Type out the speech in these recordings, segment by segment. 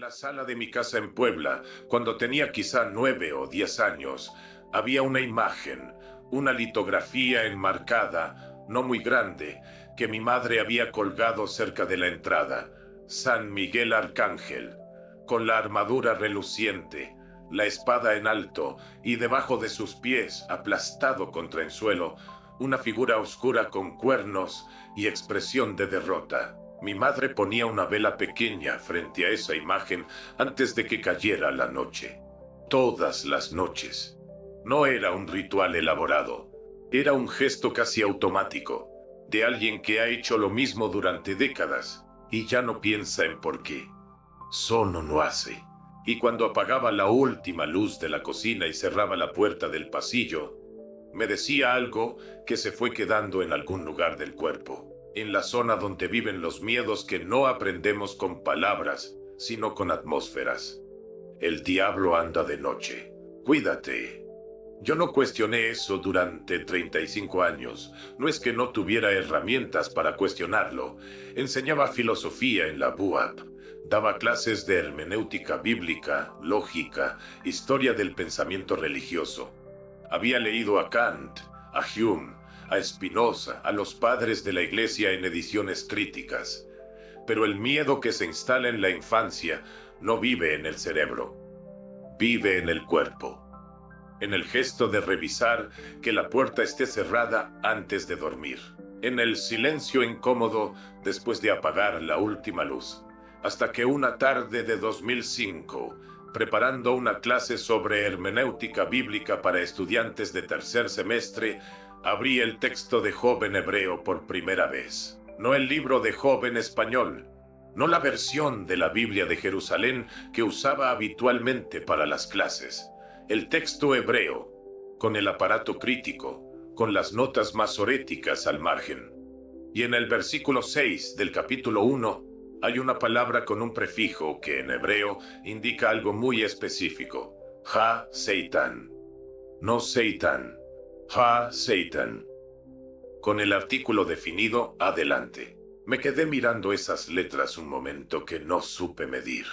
la sala de mi casa en Puebla, cuando tenía quizá 9 o 10 años, había una imagen, una litografía enmarcada, no muy grande, que mi madre había colgado cerca de la entrada. San Miguel Arcángel, con la armadura reluciente, la espada en alto y debajo de sus pies, aplastado contra el suelo, una figura oscura con cuernos y expresión de derrota. Mi madre ponía una vela pequeña frente a esa imagen antes de que cayera la noche. Todas las noches. No era un ritual elaborado. Era un gesto casi automático, de alguien que ha hecho lo mismo durante décadas y ya no piensa en por qué. Solo lo hace. Y cuando apagaba la última luz de la cocina y cerraba la puerta del pasillo, me decía algo que se fue quedando en algún lugar del cuerpo, en la zona donde viven los miedos que no aprendemos con palabras, sino con atmósferas. El diablo anda de noche. Cuídate. Yo no cuestioné eso durante 35 años. No es que no tuviera herramientas para cuestionarlo. Enseñaba filosofía en la BUAP. Daba clases de hermenéutica bíblica, lógica, historia del pensamiento religioso. Había leído a Kant, a Hume, a Spinoza, a los padres de la Iglesia en ediciones críticas. Pero el miedo que se instala en la infancia no vive en el cerebro, vive en el cuerpo. En el gesto de revisar que la puerta esté cerrada antes de dormir. En el silencio incómodo después de apagar la última luz. Hasta que una tarde de 2005, preparando una clase sobre hermenéutica bíblica para estudiantes de tercer semestre, abrí el texto de Job en hebreo por primera vez. No el libro de Job en español, no la versión de la Biblia de Jerusalén que usaba habitualmente para las clases. El texto hebreo, con el aparato crítico, con las notas masoréticas al margen. Y en el versículo 6 del capítulo 1, hay una palabra con un prefijo que en hebreo indica algo muy específico. Ha-Seitan. No Seitan. Ha-Seitan. Con el artículo definido adelante. Me quedé mirando esas letras un momento que no supe medir.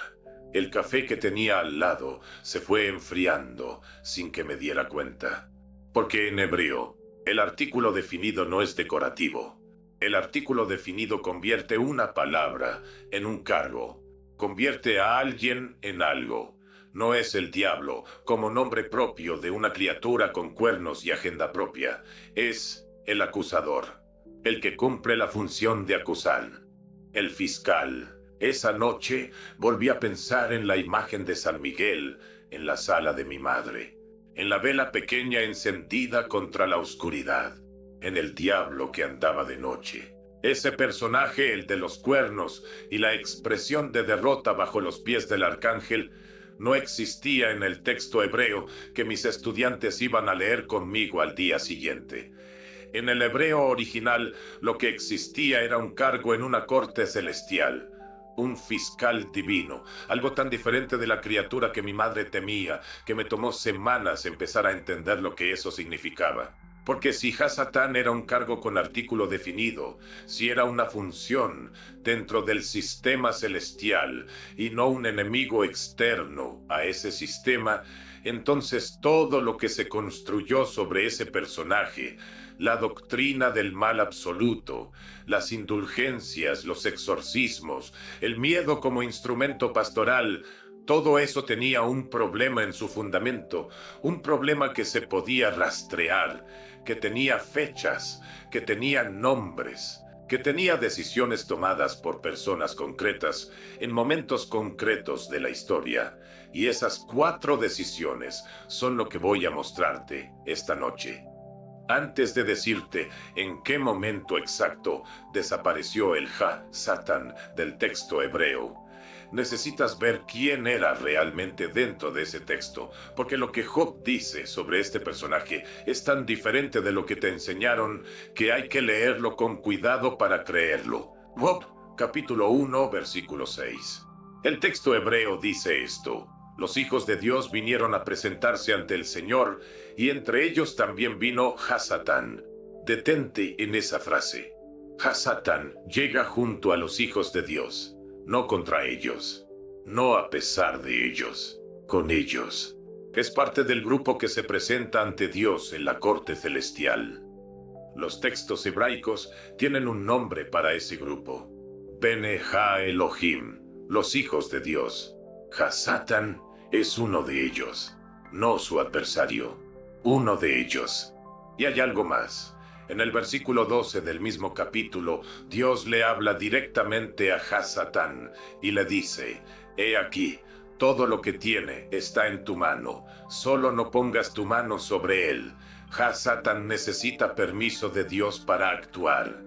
El café que tenía al lado se fue enfriando sin que me diera cuenta. Porque en hebreo, el artículo definido no es decorativo. El artículo definido convierte una palabra en un cargo, convierte a alguien en algo. No es el diablo como nombre propio de una criatura con cuernos y agenda propia. Es el acusador, el que cumple la función de acusar, el fiscal. Esa noche volví a pensar en la imagen de San Miguel en la sala de mi madre, en la vela pequeña encendida contra la oscuridad, en el diablo que andaba de noche. Ese personaje, el de los cuernos y la expresión de derrota bajo los pies del arcángel, no existía en el texto hebreo que mis estudiantes iban a leer conmigo al día siguiente. En el hebreo original, lo que existía era un cargo en una corte celestial, un fiscal divino, algo tan diferente de la criatura que mi madre temía, que me tomó semanas empezar a entender lo que eso significaba. Porque si Hasatán era un cargo con artículo definido, si era una función dentro del sistema celestial y no un enemigo externo a ese sistema, entonces todo lo que se construyó sobre ese personaje, la doctrina del mal absoluto, las indulgencias, los exorcismos, el miedo como instrumento pastoral, todo eso tenía un problema en su fundamento, un problema que se podía rastrear, que tenía fechas, que tenía nombres, que tenía decisiones tomadas por personas concretas en momentos concretos de la historia. Y esas 4 decisiones son lo que voy a mostrarte esta noche. Antes de decirte en qué momento exacto desapareció el Ha-Satan del texto hebreo, necesitas ver quién era realmente dentro de ese texto, porque lo que Job dice sobre este personaje es tan diferente de lo que te enseñaron que hay que leerlo con cuidado para creerlo. Job, capítulo 1, versículo 6. El texto hebreo dice esto: los hijos de Dios vinieron a presentarse ante el Señor, y entre ellos también vino Hasatán. Detente en esa frase. Hasatán llega junto a los hijos de Dios, no contra ellos. no a pesar de ellos, con ellos. Es parte del grupo que se presenta ante Dios en la corte celestial. Los textos hebraicos tienen un nombre para ese grupo: Bene Ha Elohim, los hijos de Dios. Hasatán es uno de ellos, no su adversario, uno de ellos. Y hay algo más. En el versículo 12 del mismo capítulo, Dios le habla directamente a Hasatán y le dice: He aquí, todo lo que tiene está en tu mano, solo no pongas tu mano sobre él. Hasatán necesita permiso de Dios para actuar.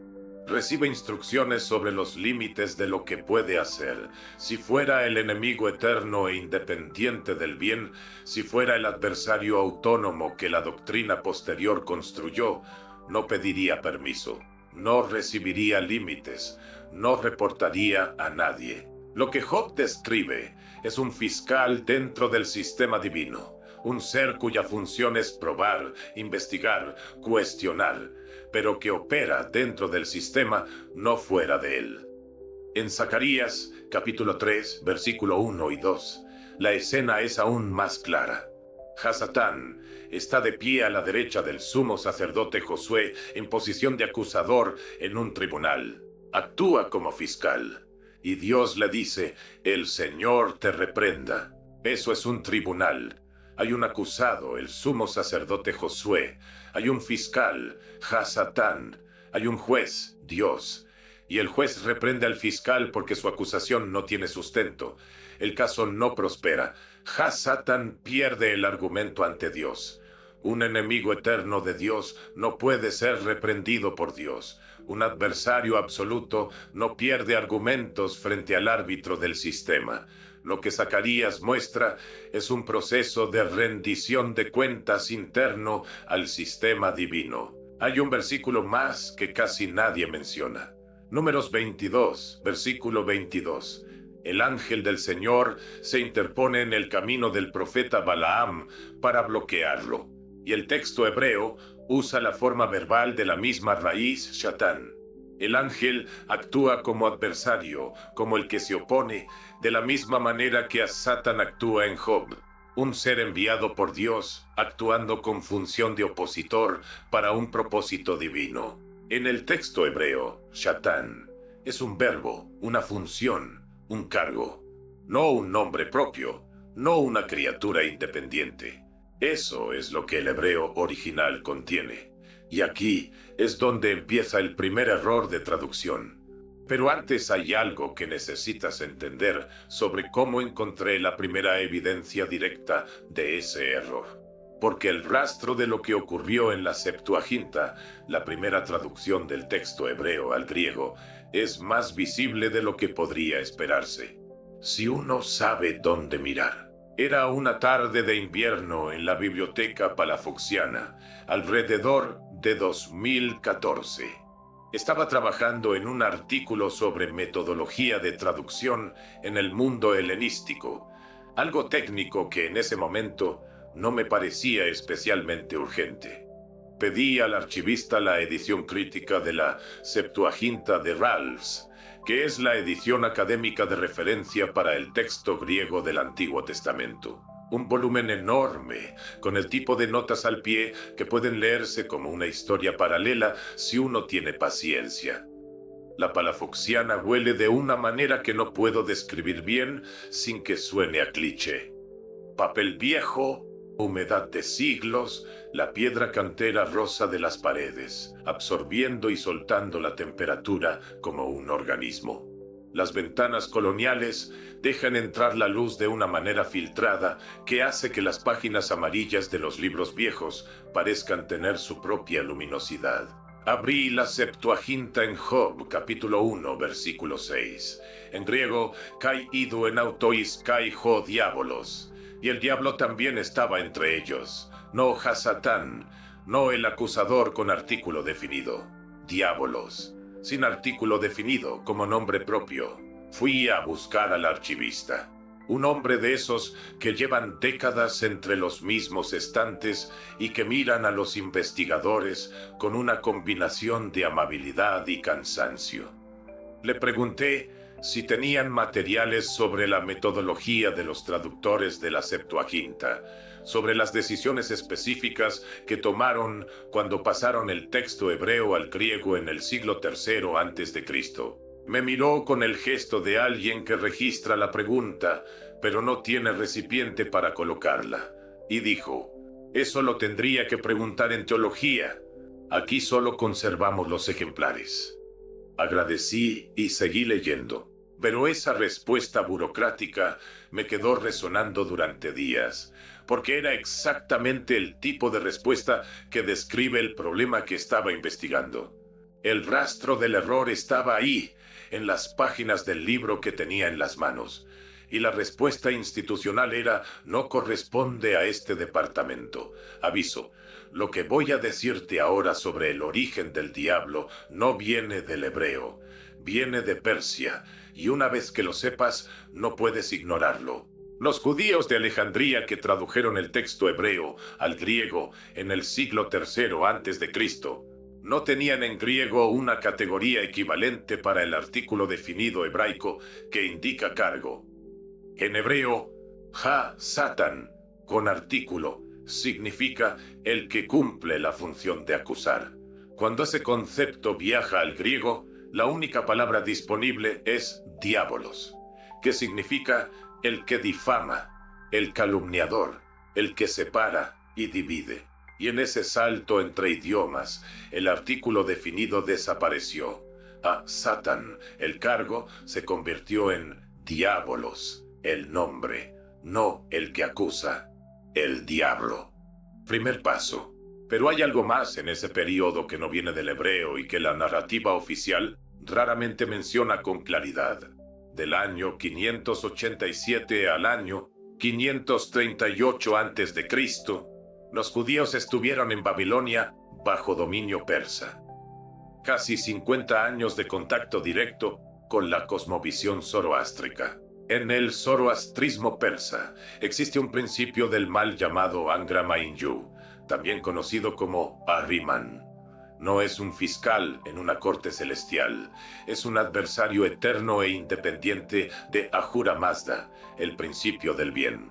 Recibe instrucciones sobre los límites de lo que puede hacer. Si fuera el enemigo eterno e independiente del bien, si fuera el adversario autónomo que la doctrina posterior construyó, no pediría permiso, no recibiría límites, no reportaría a nadie. Lo que Job describe es un fiscal dentro del sistema divino, un ser cuya función es probar, investigar, cuestionar, pero que opera dentro del sistema, no fuera de él. En Zacarías, capítulo 3, versículo 1 y 2, la escena es aún más clara. Hasatán está de pie a la derecha del sumo sacerdote Josué en posición de acusador en un tribunal. Actúa como fiscal. Y Dios le dice: el Señor te reprenda. Eso es un tribunal. Hay un acusado, el sumo sacerdote Josué. Hay un fiscal, Hasatán. Hay un juez, Dios. Y el juez reprende al fiscal porque su acusación no tiene sustento. El caso no prospera. Hasatán pierde el argumento ante Dios. Un enemigo eterno de Dios no puede ser reprendido por Dios. Un adversario absoluto no pierde argumentos frente al árbitro del sistema. Lo que Zacarías muestra es un proceso de rendición de cuentas interno al sistema divino. Hay un versículo más que casi nadie menciona. Números 22, versículo 22. El ángel del Señor se interpone en el camino del profeta Balaam para bloquearlo. Y el texto hebreo usa la forma verbal de la misma raíz shatán. El ángel actúa como adversario, como el que se opone, de la misma manera que Satán actúa en Job. Un ser enviado por Dios, actuando con función de opositor para un propósito divino. En el texto hebreo, shatán es un verbo, una función, un cargo, no un nombre propio, no una criatura independiente. Eso es lo que el hebreo original contiene. Y aquí es donde empieza el primer error de traducción. Pero antes hay algo que necesitas entender sobre cómo encontré la primera evidencia directa de ese error. Porque el rastro de lo que ocurrió en la Septuaginta, la primera traducción del texto hebreo al griego, es más visible de lo que podría esperarse. Si uno sabe dónde mirar. Era una tarde de invierno en la biblioteca palafoxiana, alrededor de 2014. Estaba trabajando en un artículo sobre metodología de traducción en el mundo helenístico, algo técnico que en ese momento no me parecía especialmente urgente. Pedí al archivista la edición crítica de la Septuaginta de Ralphs, que es la edición académica de referencia para el texto griego del Antiguo Testamento. Un volumen enorme, con el tipo de notas al pie que pueden leerse como una historia paralela si uno tiene paciencia. La palafoxiana huele de una manera que no puedo describir bien sin que suene a cliché. Papel viejo, humedad de siglos, la piedra cantera rosa de las paredes, absorbiendo y soltando la temperatura como un organismo. Las ventanas coloniales dejan entrar la luz de una manera filtrada que hace que las páginas amarillas de los libros viejos parezcan tener su propia luminosidad. Abrí la Septuaginta en Job, capítulo 1, versículo 6. En griego, kai idu en autois kai ho diabolos. Y el diablo también estaba entre ellos. No Hasatán, no el acusador con artículo definido. Diabolos, sin artículo definido como nombre propio. Fui a buscar al archivista. Un hombre de esos que llevan décadas entre los mismos estantes y que miran a los investigadores con una combinación de amabilidad y cansancio. Le pregunté si tenían materiales sobre la metodología de los traductores de la Septuaginta, sobre las decisiones específicas que tomaron cuando pasaron el texto hebreo al griego en el siglo III a.C. Me miró con el gesto de alguien que registra la pregunta, pero no tiene recipiente para colocarla, y dijo: eso lo tendría que preguntar en teología. Aquí solo conservamos los ejemplares. Agradecí y seguí leyendo, pero esa respuesta burocrática me quedó resonando durante días, porque era exactamente el tipo de respuesta que describe el problema que estaba investigando. El rastro del error estaba ahí, en las páginas del libro que tenía en las manos, y la respuesta institucional era: no corresponde a este departamento. Aviso, lo que voy a decirte ahora sobre el origen del diablo no viene del hebreo, viene de Persia, y una vez que lo sepas, no puedes ignorarlo. Los judíos de Alejandría que tradujeron el texto hebreo al griego en el siglo III a.C., no tenían en griego una categoría equivalente para el artículo definido hebraico que indica cargo. En hebreo, ha-satan, con artículo, significa el que cumple la función de acusar. Cuando ese concepto viaja al griego, la única palabra disponible es diabolos, que significa el que difama, el calumniador, el que separa y divide. Y en ese salto entre idiomas, el artículo definido desapareció. A Satan, el cargo, se convirtió en diabolos, el nombre, no el que acusa, el diablo. Primer paso. Pero hay algo más en ese periodo que no viene del hebreo y que la narrativa oficial raramente menciona con claridad. Del año 587 al año 538 a.C., los judíos estuvieron en Babilonia bajo dominio persa. Casi 50 años de contacto directo con la cosmovisión zoroástrica. En el zoroastrismo persa existe un principio del mal llamado Angra Mainyu, también conocido como Ahriman. No es un fiscal en una corte celestial, es un adversario eterno e independiente de Ahura Mazda, el principio del bien.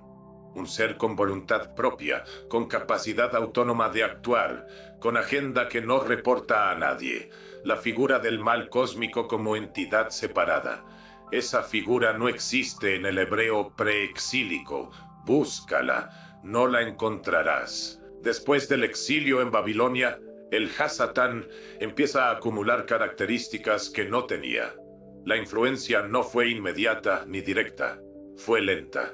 Un ser con voluntad propia, con capacidad autónoma de actuar, con agenda que no reporta a nadie. La figura del mal cósmico como entidad separada. Esa figura no existe en el hebreo preexílico. Búscala, no la encontrarás. Después del exilio en Babilonia, el ha-satán empieza a acumular características que no tenía. La influencia no fue inmediata ni directa, fue lenta.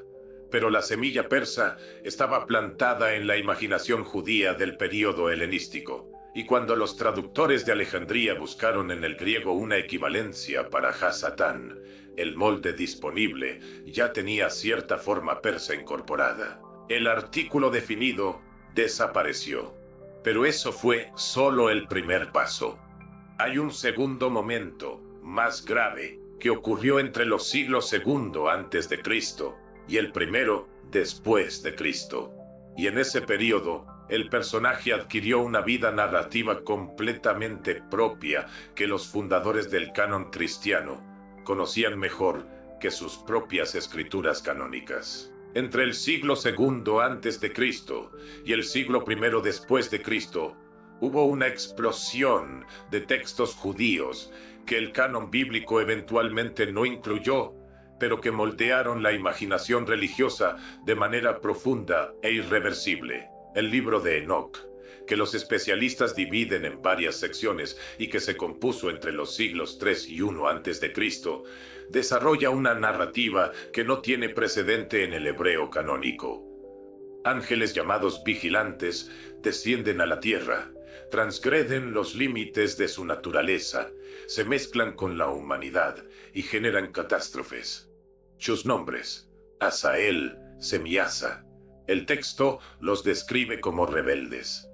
Pero la semilla persa estaba plantada en la imaginación judía del período helenístico, y cuando los traductores de Alejandría buscaron en el griego una equivalencia para ha-satán, el molde disponible ya tenía cierta forma persa incorporada. El artículo definido desapareció. Pero eso fue solo el primer paso. Hay un segundo momento, más grave, que ocurrió entre los siglos II a.C. y el primero después de Cristo. Y en ese periodo, el personaje adquirió una vida narrativa completamente propia que los fundadores del canon cristiano conocían mejor que sus propias escrituras canónicas. Entre el siglo II a.C. y el siglo I después de Cristo, hubo una explosión de textos judíos que el canon bíblico eventualmente no incluyó, pero que moldearon la imaginación religiosa de manera profunda e irreversible. El libro de Enoc, que los especialistas dividen en varias secciones y que se compuso entre los siglos III y I a.C., desarrolla una narrativa que no tiene precedente en el hebreo canónico. Ángeles llamados vigilantes descienden a la tierra, transgreden los límites de su naturaleza, se mezclan con la humanidad y generan catástrofes. Sus nombres: Asael, Semiasa. El texto los describe como rebeldes,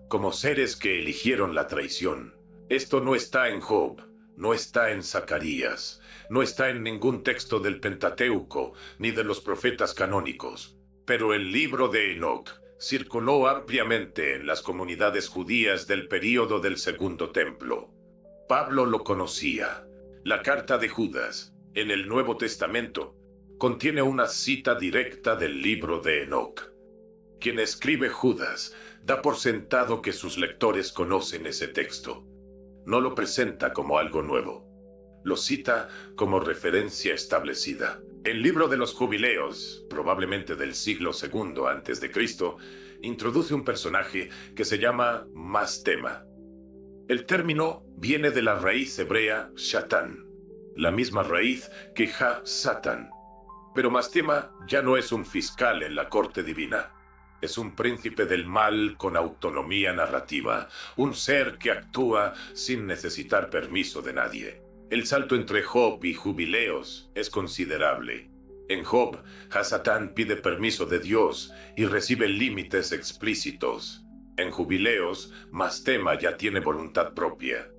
como seres que eligieron la traición. Esto no está en Job, no está en Zacarías, no está en ningún texto del Pentateuco ni de los profetas canónicos. Pero el libro de Enoc circuló ampliamente en las comunidades judías del período del Segundo Templo. Pablo lo conocía. La carta de Judas, en el Nuevo Testamento, contiene una cita directa del libro de Enoc. Quien escribe Judas da por sentado que sus lectores conocen ese texto. No lo presenta como algo nuevo. Lo cita como referencia establecida. El libro de los Jubileos, probablemente del siglo II a.C., introduce un personaje que se llama Mastema. El término viene de la raíz hebrea Shatán, la misma raíz que Ha-Satan. Pero Mastema ya no es un fiscal en la corte divina. Es un príncipe del mal con autonomía narrativa, un ser que actúa sin necesitar permiso de nadie. El salto entre Job y Jubileos es considerable. En Job, Ha-Satán pide permiso de Dios y recibe límites explícitos. En Jubileos, Mastema ya tiene voluntad propia.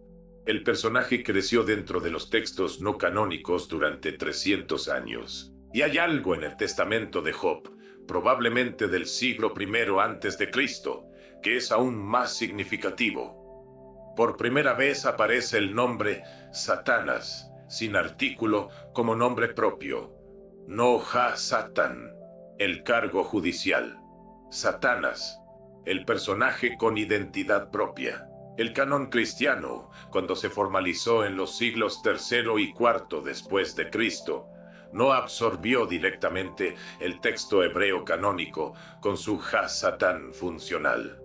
El personaje creció dentro de los textos no canónicos durante 300 años. Y hay algo en el testamento de Job, probablemente del siglo I a.C., que es aún más significativo. Por primera vez aparece el nombre Satanás, sin artículo, como nombre propio. No Ha-Satán, el cargo judicial. Satanás, el personaje con identidad propia. El canon cristiano, cuando se formalizó en los siglos III y IV después de Cristo, no absorbió directamente el texto hebreo canónico con su Ha-Satán funcional.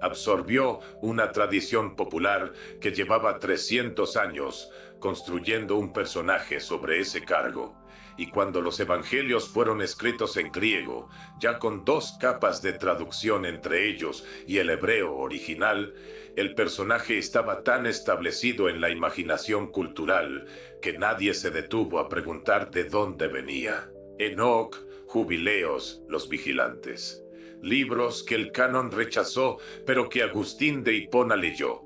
Absorbió una tradición popular que llevaba 300 años construyendo un personaje sobre ese cargo. Y cuando los evangelios fueron escritos en griego, ya con 2 capas de traducción entre ellos y el hebreo original, el personaje estaba tan establecido en la imaginación cultural que nadie se detuvo a preguntar de dónde venía. Enoc, Jubileos, los vigilantes. Libros que el canon rechazó, pero que Agustín de Hipona leyó.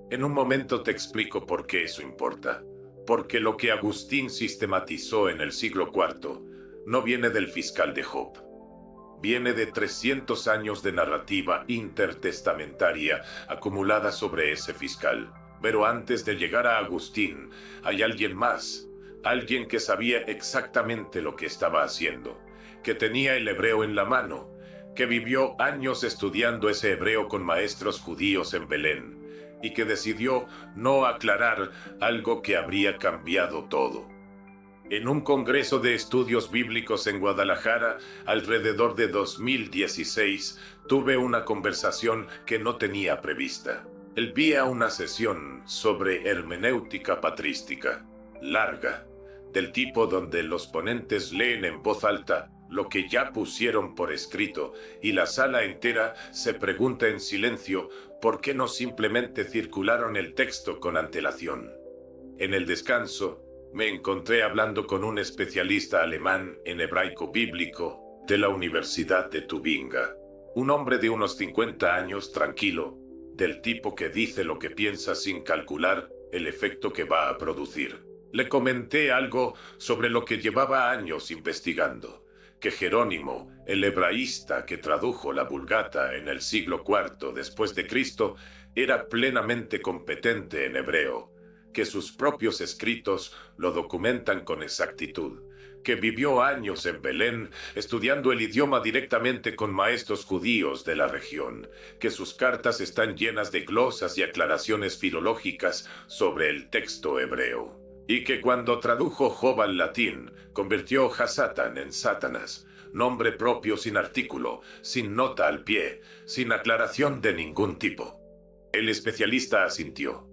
En un momento te explico por qué eso importa. Porque lo que Agustín sistematizó en el siglo IV no viene del fiscal de Job. Viene de 300 años de narrativa intertestamentaria acumulada sobre ese fiscal. Pero antes de llegar a Agustín, hay alguien más, alguien que sabía exactamente lo que estaba haciendo, que tenía el hebreo en la mano, que vivió años estudiando ese hebreo con maestros judíos en Belén, y que decidió no aclarar algo que habría cambiado todo. En un congreso de estudios bíblicos en Guadalajara, alrededor de 2016, tuve una conversación que no tenía prevista. El vía una sesión sobre hermenéutica patrística, larga, del tipo donde los ponentes leen en voz alta lo que ya pusieron por escrito y la sala entera se pregunta en silencio por qué no simplemente circularon el texto con antelación. En el descanso, me encontré hablando con un especialista alemán en hebraico bíblico de la Universidad de Tubinga. Un hombre de unos 50 años, tranquilo, del tipo que dice lo que piensa sin calcular el efecto que va a producir. Le comenté algo sobre lo que llevaba años investigando, que Jerónimo, el hebraísta que tradujo la Vulgata en el siglo IV después de Cristo, era plenamente competente en hebreo, que sus propios escritos lo documentan con exactitud, que vivió años en Belén estudiando el idioma directamente con maestros judíos de la región, que sus cartas están llenas de glosas y aclaraciones filológicas sobre el texto hebreo, y que cuando tradujo Job al latín, convirtió Ha-Satán en Satanás, nombre propio sin artículo, sin nota al pie, sin aclaración de ningún tipo. El especialista asintió,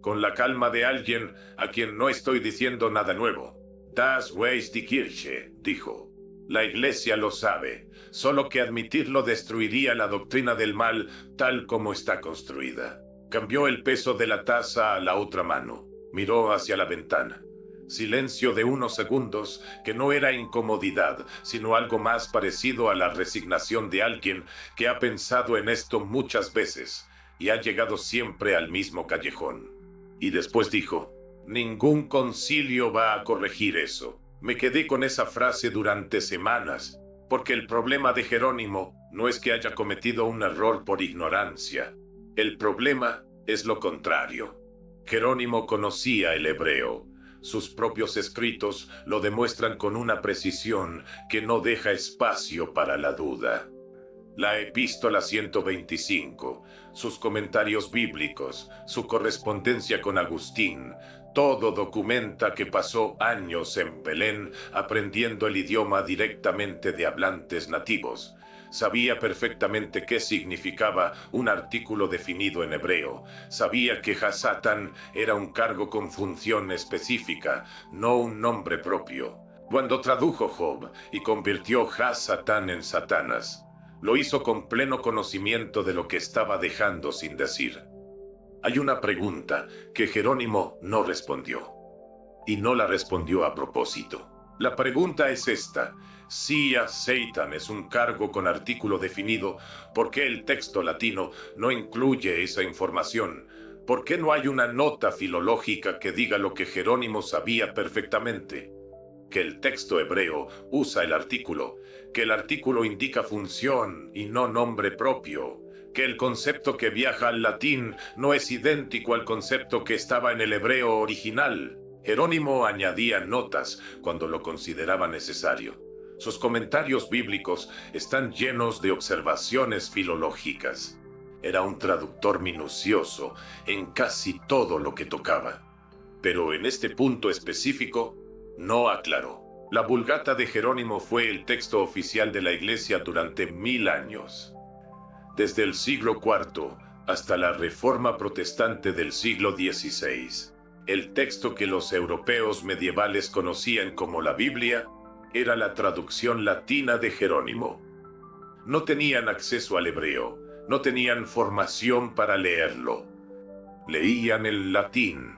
con la calma de alguien a quien no estoy diciendo nada nuevo. Das weiß die Kirche, dijo. La Iglesia lo sabe, solo que admitirlo destruiría la doctrina del mal tal como está construida. Cambió el peso de la taza a la otra mano, miró hacia la ventana. Silencio de unos segundos que no era incomodidad, sino algo más parecido a la resignación de alguien que ha pensado en esto muchas veces y ha llegado siempre al mismo callejón. Y después dijo, ningún concilio va a corregir eso. Me quedé con esa frase durante semanas, porque el problema de Jerónimo no es que haya cometido un error por ignorancia. El problema es lo contrario. Jerónimo conocía el hebreo. Sus propios escritos lo demuestran con una precisión que no deja espacio para la duda. La Epístola 125, sus comentarios bíblicos, su correspondencia con Agustín, todo documenta que pasó años en Belén aprendiendo el idioma directamente de hablantes nativos. Sabía perfectamente qué significaba un artículo definido en hebreo. Sabía que Hasatán era un cargo con función específica, no un nombre propio. Cuando tradujo Job y convirtió Hasatán en Satanás, lo hizo con pleno conocimiento de lo que estaba dejando sin decir. Hay una pregunta que Jerónimo no respondió, y no la respondió a propósito. La pregunta es esta: si a Satan es un cargo con artículo definido, ¿por qué el texto latino no incluye esa información? ¿Por qué no hay una nota filológica que diga lo que Jerónimo sabía perfectamente? Que el texto hebreo usa el artículo, que el artículo indica función y no nombre propio, que el concepto que viaja al latín no es idéntico al concepto que estaba en el hebreo original. Jerónimo añadía notas cuando lo consideraba necesario. Sus comentarios bíblicos están llenos de observaciones filológicas. Era un traductor minucioso en casi todo lo que tocaba. Pero en este punto específico, no aclaró. La Vulgata de Jerónimo fue el texto oficial de la Iglesia durante 1000 años. Desde el siglo IV hasta la Reforma Protestante del siglo XVI, el texto que los europeos medievales conocían como la Biblia era la traducción latina de Jerónimo. No tenían acceso al hebreo, no tenían formación para leerlo. Leían el latín,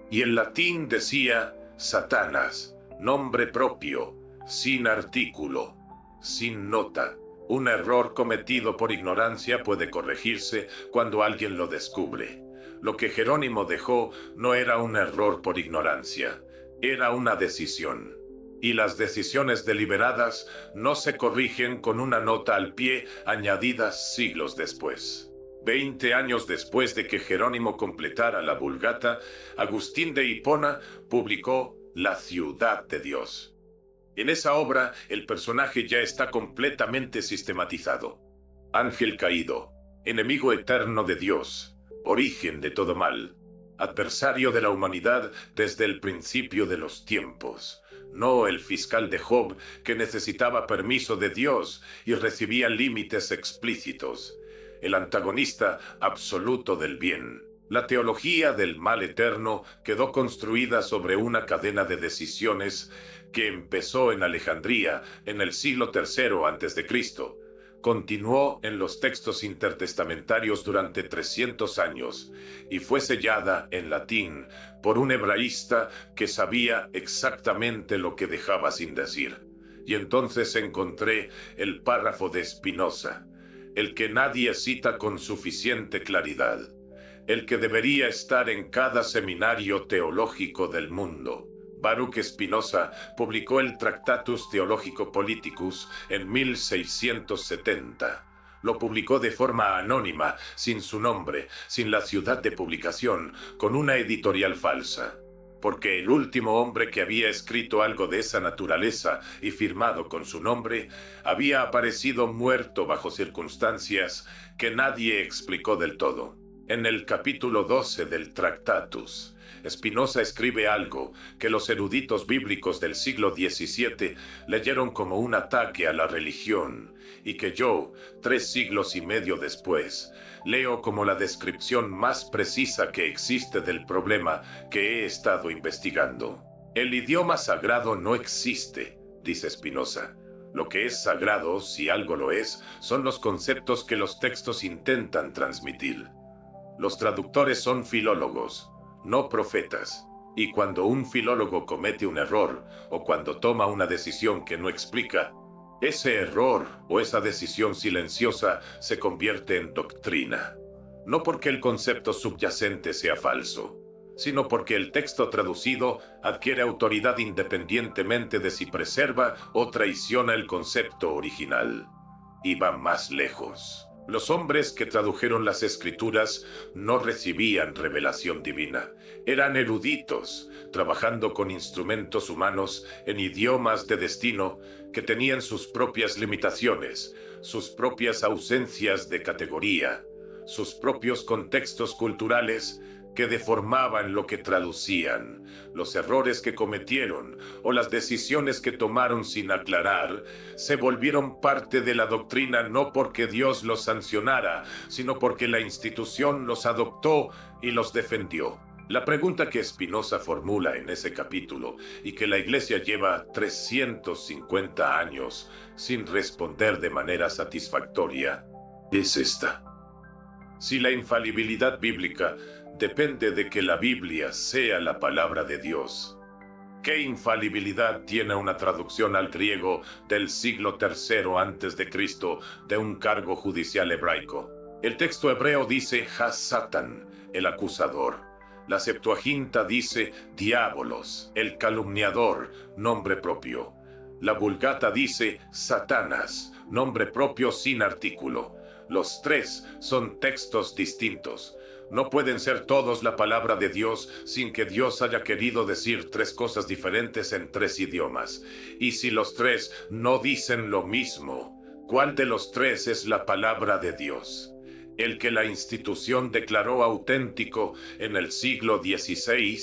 y el latín decía Satanás, nombre propio, sin artículo, sin nota. Un error cometido por ignorancia puede corregirse cuando alguien lo descubre. Lo que Jerónimo dejó no era un error por ignorancia, era una decisión. Y las decisiones deliberadas no se corrigen con una nota al pie añadida siglos después. 20 años después de que Jerónimo completara la Vulgata, Agustín de Hipona publicó La Ciudad de Dios. En esa obra, el personaje ya está completamente sistematizado. Ángel caído, enemigo eterno de Dios, origen de todo mal, adversario de la humanidad desde el principio de los tiempos. No el fiscal de Job, que necesitaba permiso de Dios y recibía límites explícitos. El antagonista absoluto del bien. La teología del mal eterno quedó construida sobre una cadena de decisiones que empezó en Alejandría en el siglo III a.C., continuó en los textos intertestamentarios durante 300 años y fue sellada en latín por un hebraísta que sabía exactamente lo que dejaba sin decir. Y entonces encontré el párrafo de Spinoza, el que nadie cita con suficiente claridad, el que debería estar en cada seminario teológico del mundo. Baruch Spinoza publicó el Tractatus Theologico Politicus en 1670. Lo publicó de forma anónima, sin su nombre, sin la ciudad de publicación, con una editorial falsa. Porque el último hombre que había escrito algo de esa naturaleza y firmado con su nombre, había aparecido muerto bajo circunstancias que nadie explicó del todo. En el capítulo 12 del Tractatus, Spinoza escribe algo que los eruditos bíblicos del siglo XVII leyeron como un ataque a la religión y que yo, 3 siglos y medio después, leo como la descripción más precisa que existe del problema que he estado investigando. El idioma sagrado no existe, dice Spinoza. Lo que es sagrado, si algo lo es, son los conceptos que los textos intentan transmitir. Los traductores son filólogos, no profetas, y cuando un filólogo comete un error o cuando toma una decisión que no explica, ese error o esa decisión silenciosa se convierte en doctrina. No porque el concepto subyacente sea falso, sino porque el texto traducido adquiere autoridad independientemente de si preserva o traiciona el concepto original. Y va más lejos. Los hombres que tradujeron las escrituras no recibían revelación divina. Eran eruditos, trabajando con instrumentos humanos en idiomas de destino que tenían sus propias limitaciones, sus propias ausencias de categoría, sus propios contextos culturales que deformaban lo que traducían, los errores que cometieron o las decisiones que tomaron sin aclarar, se volvieron parte de la doctrina no porque Dios los sancionara, sino porque la institución los adoptó y los defendió. La pregunta que Spinoza formula en ese capítulo y que la Iglesia lleva 350 años sin responder de manera satisfactoria es esta. Si la infalibilidad bíblica depende de que la Biblia sea la palabra de Dios, ¿qué infalibilidad tiene una traducción al griego del siglo III a.C. de un cargo judicial hebraico? El texto hebreo dice Ha-Satan, el acusador. La Septuaginta dice Diabolos, el calumniador, nombre propio. La Vulgata dice Satanas, nombre propio sin artículo. Los tres son textos distintos. No pueden ser todos la palabra de Dios sin que Dios haya querido decir tres cosas diferentes en tres idiomas. Y si los tres no dicen lo mismo, ¿cuál de los tres es la palabra de Dios? El que la institución declaró auténtico en el siglo XVI,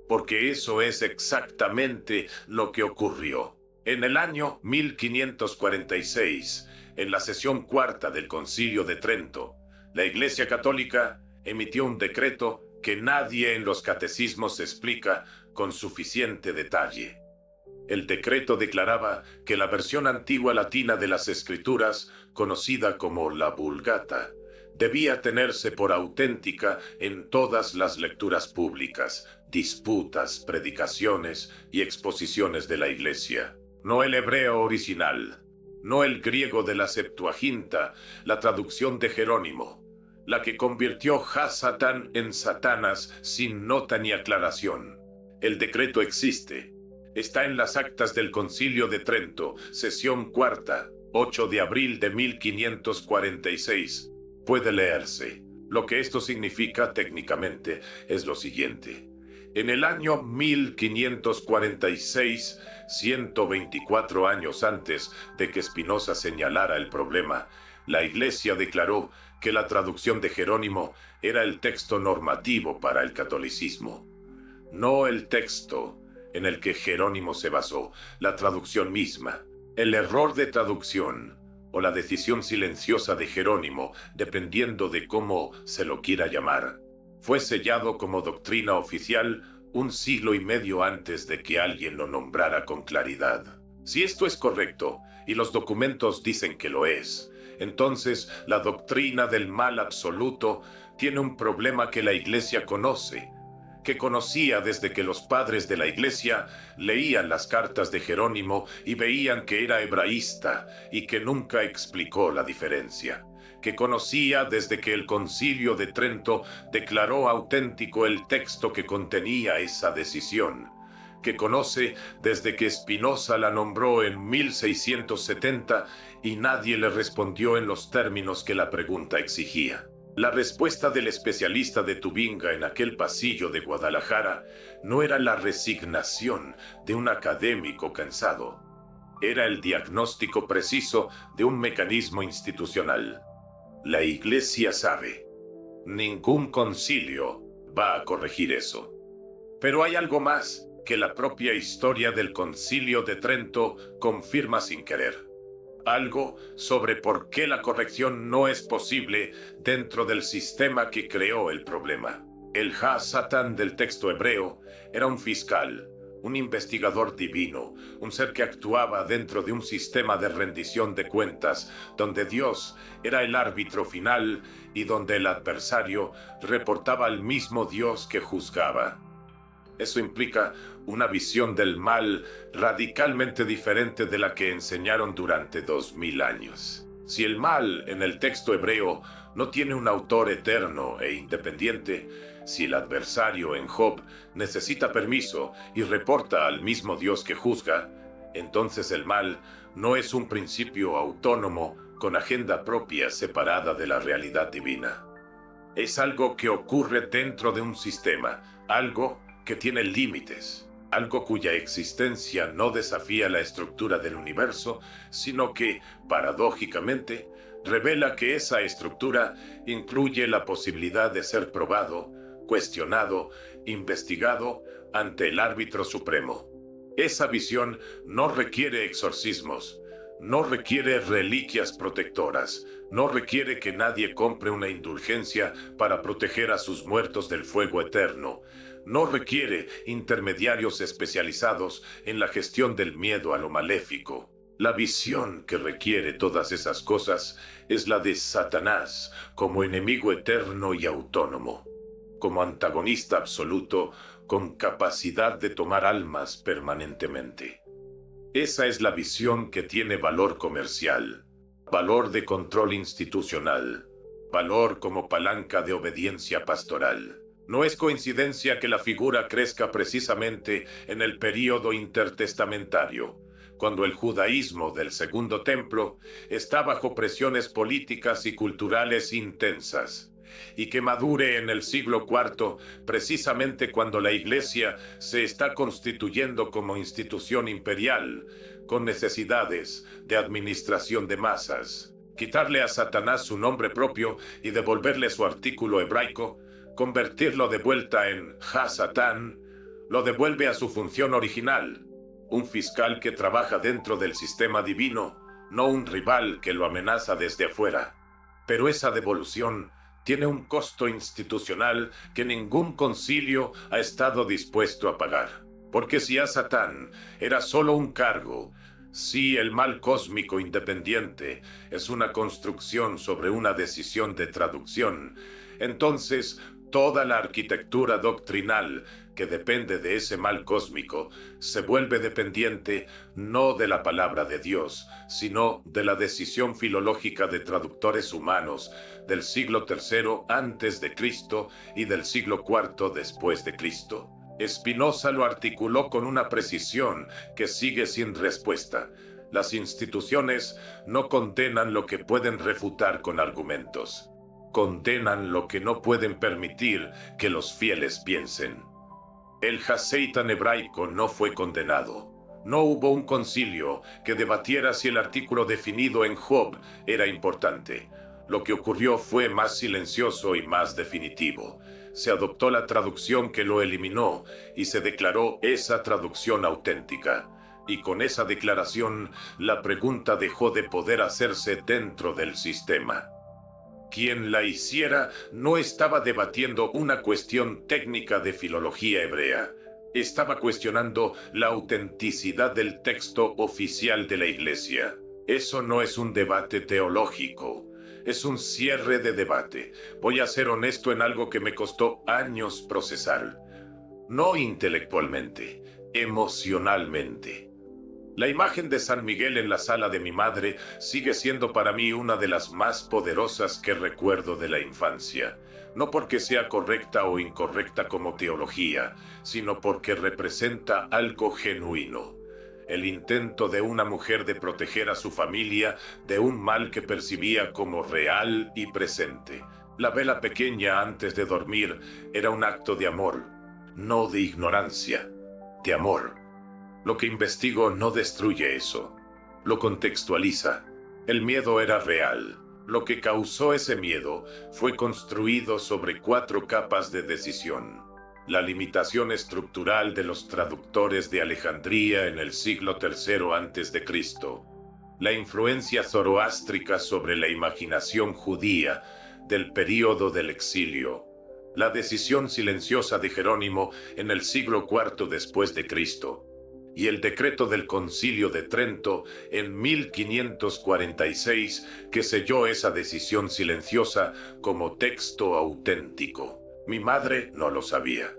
porque eso es exactamente lo que ocurrió. En el año 1546, en la sesión cuarta del Concilio de Trento, la Iglesia Católica emitió un decreto que nadie en los catecismos explica con suficiente detalle. El decreto declaraba que la versión antigua latina de las Escrituras, conocida como la Vulgata, debía tenerse por auténtica en todas las lecturas públicas, disputas, predicaciones y exposiciones de la Iglesia. No el hebreo original, no el griego de la Septuaginta, la traducción de Jerónimo, la que convirtió Ha-Satán en Satanas sin nota ni aclaración. El decreto existe. Está en las actas del Concilio de Trento, sesión cuarta, 8 de abril de 1546. Puede leerse. Lo que esto significa técnicamente es lo siguiente. En el año 1546, 124 años antes de que Spinoza señalara el problema, la Iglesia declaró que la traducción de Jerónimo era el texto normativo para el catolicismo. No el texto en el que Jerónimo se basó, la traducción misma. El error de traducción o la decisión silenciosa de Jerónimo, dependiendo de cómo se lo quiera llamar, fue sellado como doctrina oficial un siglo y medio antes de que alguien lo nombrara con claridad. Si esto es correcto, y los documentos dicen que lo es, entonces la doctrina del mal absoluto tiene un problema que la Iglesia conoce, que conocía desde que los padres de la Iglesia leían las cartas de Jerónimo y veían que era hebraísta y que nunca explicó la diferencia, que conocía desde que el Concilio de Trento declaró auténtico el texto que contenía esa decisión, que conoce desde que Spinoza la nombró en 1670 y nadie le respondió en los términos que la pregunta exigía. La respuesta del especialista de Tubinga en aquel pasillo de Guadalajara no era la resignación de un académico cansado. Era el diagnóstico preciso de un mecanismo institucional. La Iglesia sabe. Ningún concilio va a corregir eso. Pero hay algo más que la propia historia del Concilio de Trento confirma sin querer. Algo sobre por qué la corrección no es posible dentro del sistema que creó el problema. El Ha-Satán del texto hebreo era un fiscal, un investigador divino, un ser que actuaba dentro de un sistema de rendición de cuentas, donde Dios era el árbitro final y donde el adversario reportaba al mismo Dios que juzgaba. Eso implica una visión del mal radicalmente diferente de la que enseñaron durante 2000 años. Si el mal en el texto hebreo no tiene un autor eterno e independiente, si el adversario en Job necesita permiso y reporta al mismo Dios que juzga, entonces el mal no es un principio autónomo con agenda propia separada de la realidad divina. Es algo que ocurre dentro de un sistema, algo que tiene límites, algo cuya existencia no desafía la estructura del universo, sino que, paradójicamente, revela que esa estructura incluye la posibilidad de ser probado, cuestionado, investigado ante el árbitro supremo. Esa visión no requiere exorcismos, no requiere reliquias protectoras, no requiere que nadie compre una indulgencia para proteger a sus muertos del fuego eterno, no requiere intermediarios especializados en la gestión del miedo a lo maléfico. La visión que requiere todas esas cosas es la de Satanás como enemigo eterno y autónomo, como antagonista absoluto con capacidad de tomar almas permanentemente. Esa es la visión que tiene valor comercial, valor de control institucional, valor como palanca de obediencia pastoral. No es coincidencia que la figura crezca precisamente en el período intertestamentario, cuando el judaísmo del Segundo Templo está bajo presiones políticas y culturales intensas, y que madure en el siglo IV, precisamente cuando la Iglesia se está constituyendo como institución imperial, con necesidades de administración de masas. Quitarle a Satanás su nombre propio y devolverle su artículo hebraico, convertirlo de vuelta en Ha-Satán, lo devuelve a su función original, un fiscal que trabaja dentro del sistema divino, no un rival que lo amenaza desde afuera. Pero esa devolución tiene un costo institucional que ningún concilio ha estado dispuesto a pagar. Porque si Ha-Satán era solo un cargo, si el mal cósmico independiente es una construcción sobre una decisión de traducción, entonces toda la arquitectura doctrinal que depende de ese mal cósmico se vuelve dependiente no de la palabra de Dios, sino de la decisión filológica de traductores humanos del siglo III antes de Cristo y del siglo IV después de Cristo. Spinoza lo articuló con una precisión que sigue sin respuesta. Las instituciones no condenan lo que pueden refutar con argumentos. Condenan lo que no pueden permitir que los fieles piensen. El Haseitán hebraico no fue condenado. No hubo un concilio que debatiera si el artículo definido en Job era importante. Lo que ocurrió fue más silencioso y más definitivo. Se adoptó la traducción que lo eliminó y se declaró esa traducción auténtica. Y con esa declaración, la pregunta dejó de poder hacerse dentro del sistema. Quien la hiciera no estaba debatiendo una cuestión técnica de filología hebrea. Estaba cuestionando la autenticidad del texto oficial de la Iglesia. Eso no es un debate teológico. Es un cierre de debate. Voy a ser honesto en algo que me costó años procesar. No intelectualmente, emocionalmente. La imagen de San Miguel en la sala de mi madre sigue siendo para mí una de las más poderosas que recuerdo de la infancia. No porque sea correcta o incorrecta como teología, sino porque representa algo genuino. El intento de una mujer de proteger a su familia de un mal que percibía como real y presente. La vela pequeña antes de dormir era un acto de amor, no de ignorancia, de amor. Lo que investigo no destruye eso, lo contextualiza. El miedo era real. Lo que causó ese miedo fue construido sobre 4 capas de decisión. La limitación estructural de los traductores de Alejandría en el siglo III a.C., la influencia zoroástrica sobre la imaginación judía del período del exilio, la decisión silenciosa de Jerónimo en el siglo IV después de Cristo, y el decreto del Concilio de Trento en 1546 que selló esa decisión silenciosa como texto auténtico. Mi madre no lo sabía.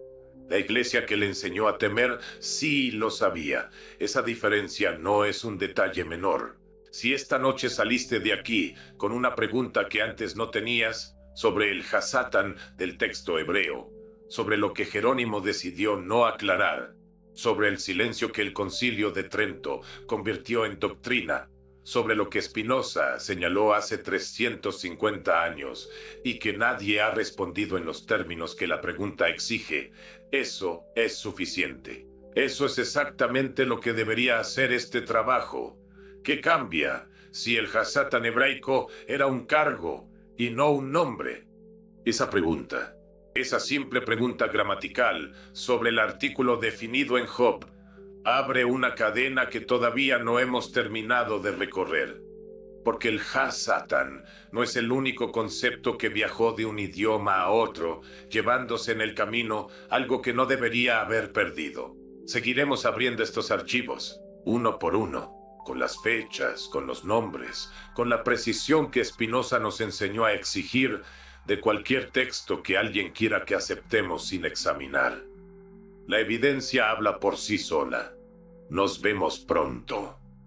La Iglesia que le enseñó a temer sí lo sabía. Esa diferencia no es un detalle menor. Si esta noche saliste de aquí con una pregunta que antes no tenías sobre el Ha-Satán del texto hebreo, sobre lo que Jerónimo decidió no aclarar, sobre el silencio que el Concilio de Trento convirtió en doctrina, sobre lo que Spinoza señaló hace 350 años y que nadie ha respondido en los términos que la pregunta exige, eso es suficiente. Eso es exactamente lo que debería hacer este trabajo. ¿Qué cambia si el Hasatán hebraico era un cargo y no un nombre? Esa pregunta, esa simple pregunta gramatical sobre el artículo definido en Job, abre una cadena que todavía no hemos terminado de recorrer. Porque el Hasatán no es el único concepto que viajó de un idioma a otro, llevándose en el camino algo que no debería haber perdido. Seguiremos abriendo estos archivos, uno por uno, con las fechas, con los nombres, con la precisión que Spinoza nos enseñó a exigir de cualquier texto que alguien quiera que aceptemos sin examinar. La evidencia habla por sí sola. Nos vemos pronto.